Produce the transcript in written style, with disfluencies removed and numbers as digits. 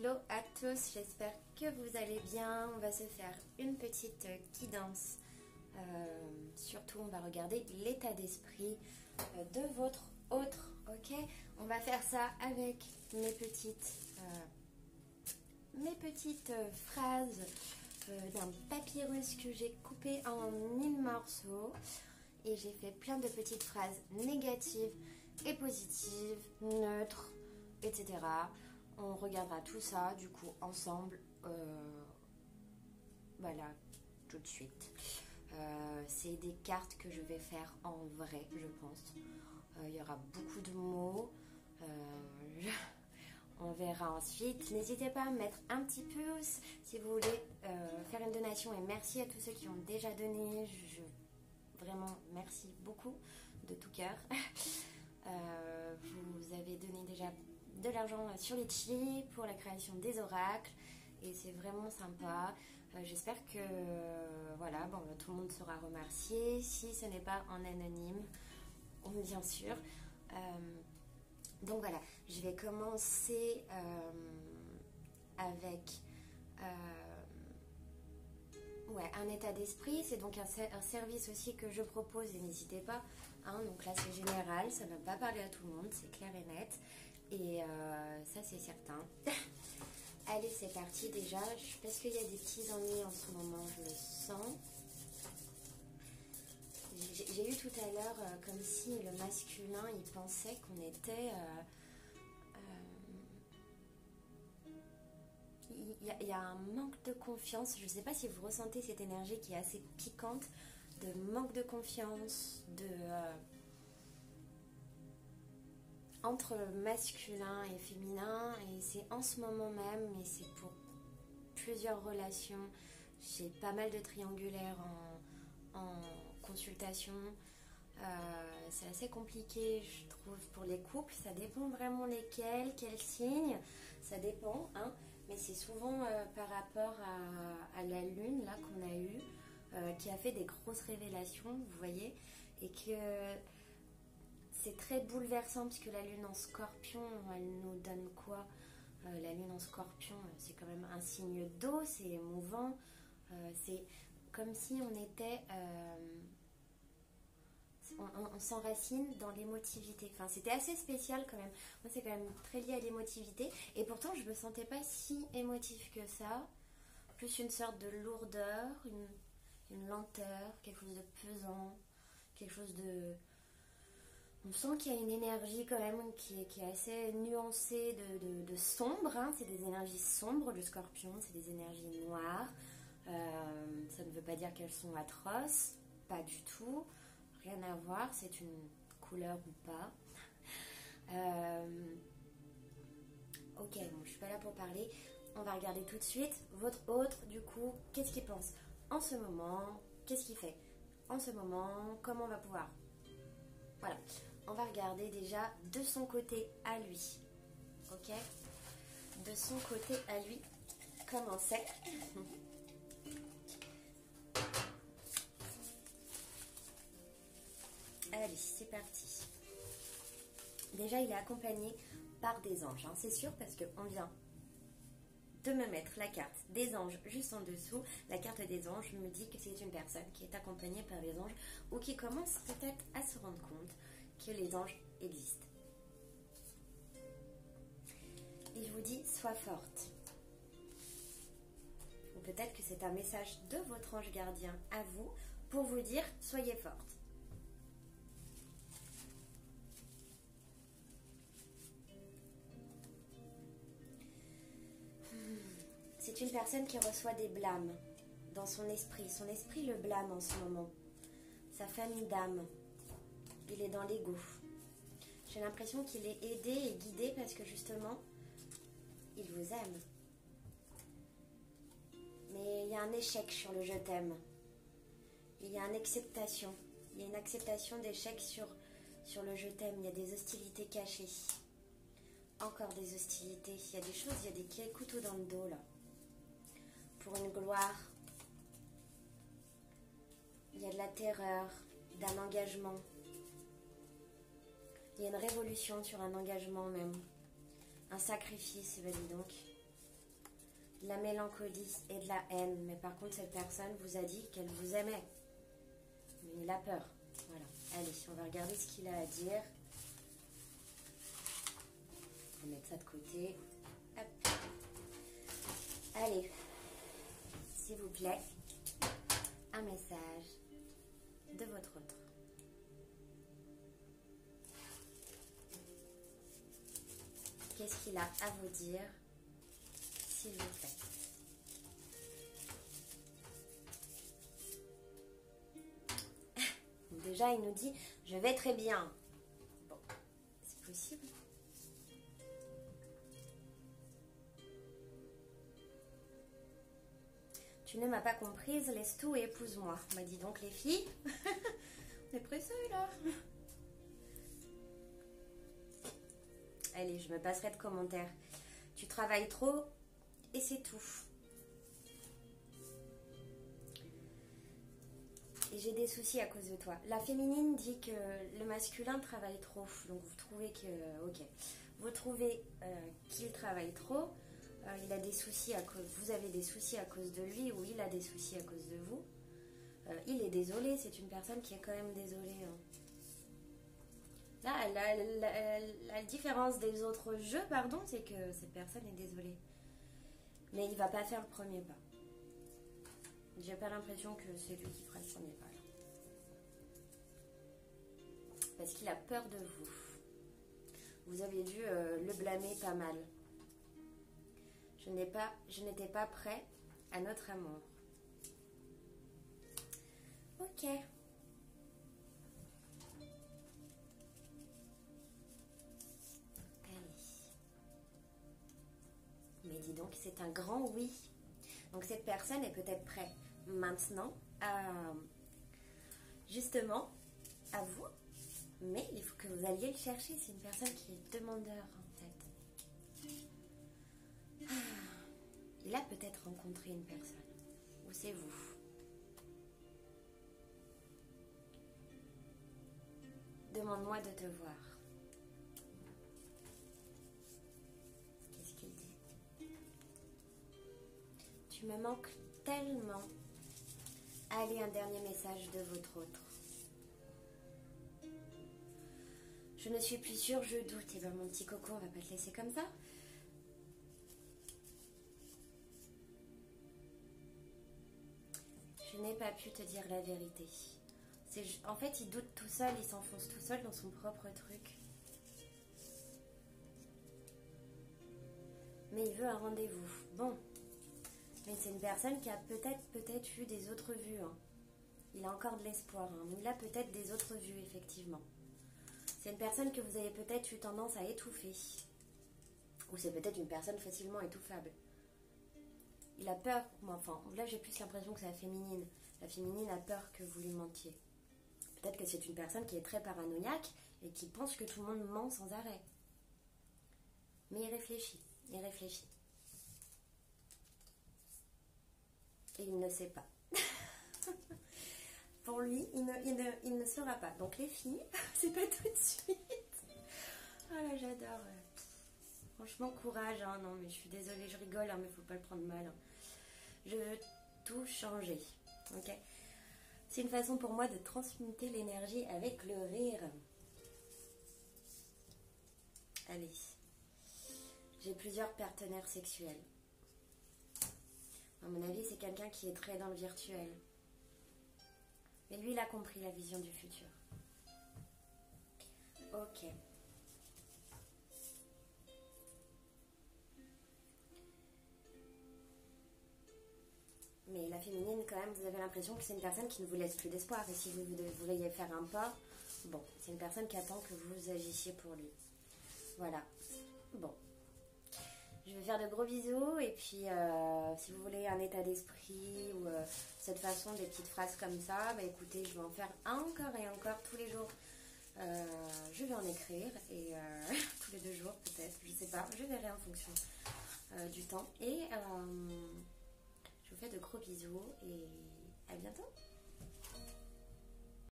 Hello à tous, j'espère que vous allez bien. On va se faire une petite guidance. Surtout, on va regarder l'état d'esprit de votre autre. Ok, on va faire ça avec mes petites phrases d'un papyrus que j'ai coupé en 1000 morceaux. Et j'ai fait plein de petites phrases négatives et positives, neutres, etc. On regardera tout ça du coup ensemble, voilà, tout de suite. C'est des cartes que je vais faire en vrai, je pense. Il y aura beaucoup de mots. On verra ensuite. N'hésitez pas à mettre un petit pouce si vous voulez faire une donation. Et merci à tous ceux qui ont déjà donné. Vraiment, merci beaucoup de tout cœur. Vous avez donné déjà de l'argent sur Litchi pour la création des oracles et c'est vraiment sympa. J'espère que voilà, bon, tout le monde sera remercié si ce n'est pas en anonyme, bien sûr. Donc voilà, je vais commencer avec un état d'esprit. C'est donc un service aussi que je propose et n'hésitez pas. Donc là c'est général, ça ne va pas parler à tout le monde, c'est clair et net. Et ça c'est certain. Allez, c'est parti déjà. Parce qu'il y a des petits ennuis en ce moment, je le sens. J'ai eu tout à l'heure comme si le masculin il pensait qu'on était... Il y a un manque de confiance. Je ne sais pas si vous ressentez cette énergie qui est assez piquante, de manque de confiance, entre masculin et féminin. Et c'est en ce moment même, et c'est pour plusieurs relations. J'ai pas mal de triangulaires en consultation. C'est assez compliqué, je trouve, pour les couples. Ça dépend vraiment lesquels, quels signes. Ça dépend, mais c'est souvent par rapport à la lune là qu'on a eue, qui a fait des grosses révélations, vous voyez, et que c'est très bouleversant parce que la lune en scorpion, elle nous donne quoi? La lune en scorpion, c'est quand même un signe d'eau, c'est émouvant, c'est comme si on était... on s'enracine dans l'émotivité. Enfin, c'était assez spécial quand même. Moi, c'est quand même très lié à l'émotivité. Et pourtant, je me sentais pas si émotive que ça. Plus une sorte de lourdeur, une lenteur, quelque chose de pesant, quelque chose de... On sent qu'il y a une énergie quand même qui est assez nuancée de sombre. C'est des énergies sombres, le scorpion, c'est des énergies noires. Ça ne veut pas dire qu'elles sont atroces, pas du tout. Rien à voir, c'est une couleur ou pas. Ok, bon, je suis pas là pour parler. On va regarder tout de suite. Votre autre, du coup, qu'est-ce qu'il pense en ce moment? Qu'est-ce qu'il fait en ce moment? Comment on va pouvoir? Voilà, on va regarder déjà de son côté à lui. Ok? De son côté à lui, comment c'est? Allez, c'est parti. Déjà, il est accompagné par des anges, c'est sûr, parce qu'on vient de me mettre la carte des anges juste en dessous. La carte des anges me dit que c'est une personne qui est accompagnée par les anges ou qui commence peut-être à se rendre compte que les anges existent. Et je vous dis, sois forte. Ou peut-être que c'est un message de votre ange gardien à vous pour vous dire, soyez forte. C'est une personne qui reçoit des blâmes dans son esprit. Son esprit le blâme en ce moment. Sa famille d'âme. Il est dans l'ego. J'ai l'impression qu'il est aidé et guidé parce que justement, il vous aime. Mais il y a un échec sur le je t'aime. Il y a une acceptation. Il y a une acceptation d'échec sur le je t'aime. Il y a des hostilités cachées. Encore des hostilités. Il y a des choses, il y a des couteaux dans le dos là. Pour une gloire, il y a de la terreur, d'un engagement. Il y a une révolution sur un engagement même. Un sacrifice, dis donc. de la mélancolie et de la haine. Mais par contre, cette personne vous a dit qu'elle vous aimait. Mais il a peur. Voilà. Allez, on va regarder ce qu'il a à dire. On va mettre ça de côté. Hop. Allez, s'il vous plaît, un message de votre autre. Qu'est-ce qu'il a à vous dire, s'il vous plaît? Déjà, il nous dit « Je vais très bien ». Bon, c'est possible. Tu ne m'as pas comprise, laisse tout et épouse-moi. Bah dis donc les filles, on est pressés là. Allez, je me passerai de commentaires. Tu travailles trop et c'est tout. Et j'ai des soucis à cause de toi. La féminine dit que le masculin travaille trop. Donc vous trouvez que... Ok. Vous trouvez qu'il travaille trop. Il a des soucis à cause... Vous avez des soucis à cause de lui ou il a des soucis à cause de vous. Il est désolé. C'est une personne qui est quand même désolée. Hein. Là, la différence des autres jeux, pardon, c'est que cette personne est désolée. Mais il va pas faire le premier pas. J'ai pas l'impression que c'est lui qui fera le premier pas. Là. Parce qu'il a peur de vous. Vous avez dû le blâmer pas mal. Je n'étais pas prêt à notre amour. Ok. Mais dis donc, c'est un grand oui. Donc cette personne est peut-être prête maintenant à justement à vous, mais il faut que vous alliez le chercher. C'est une personne qui est demandeur en fait. Il a peut-être rencontré une personne, ou c'est vous. Demande-moi de te voir. Qu'est-ce qu'il dit? Tu me manques tellement. Allez, un dernier message de votre autre. Je ne suis plus sûre, je doute. Et bien mon petit coco, on va pas te laisser comme ça. Je n'ai pas pu te dire la vérité. En fait, il doute tout seul, il s'enfonce tout seul dans son propre truc. Mais il veut un rendez-vous. Bon. Mais c'est une personne qui a peut-être eu des autres vues. Hein. Il a encore de l'espoir. Hein. Mais il a peut-être des autres vues, effectivement. C'est une personne que vous avez peut-être eu tendance à étouffer. Ou c'est peut-être une personne facilement étouffable. Il a peur. Enfin, là, j'ai plus l'impression que c'est la féminine. La féminine a peur que vous lui mentiez. Peut-être que c'est une personne qui est très paranoïaque et qui pense que tout le monde ment sans arrêt. Mais il réfléchit. Il réfléchit. Et il ne sait pas. Pour lui, il ne saura pas. Donc les filles, c'est pas tout de suite. Oh là, j'adore. Franchement, courage. Hein. Non, mais je suis désolée, je rigole, hein, mais faut pas le prendre mal. Hein. Je veux tout changer. Ok. C'est une façon pour moi de transmuter l'énergie avec le rire. Allez. J'ai plusieurs partenaires sexuels. À mon avis, c'est quelqu'un qui est très dans le virtuel. Mais lui, il a compris la vision du futur. Ok. Mais la féminine, quand même, vous avez l'impression que c'est une personne qui ne vous laisse plus d'espoir. Et si vous vouliez faire un pas, bon, c'est une personne qui attend que vous agissiez pour lui. Voilà. Bon. Je vais faire de gros bisous. Et puis, si vous voulez un état d'esprit ou cette façon, des petites phrases comme ça, bah écoutez, je vais en faire encore et encore tous les jours. Je vais en écrire. Et tous les 2 jours, peut-être. Je sais pas. Je verrai en fonction du temps. Et... je vous fais de gros bisous et à bientôt.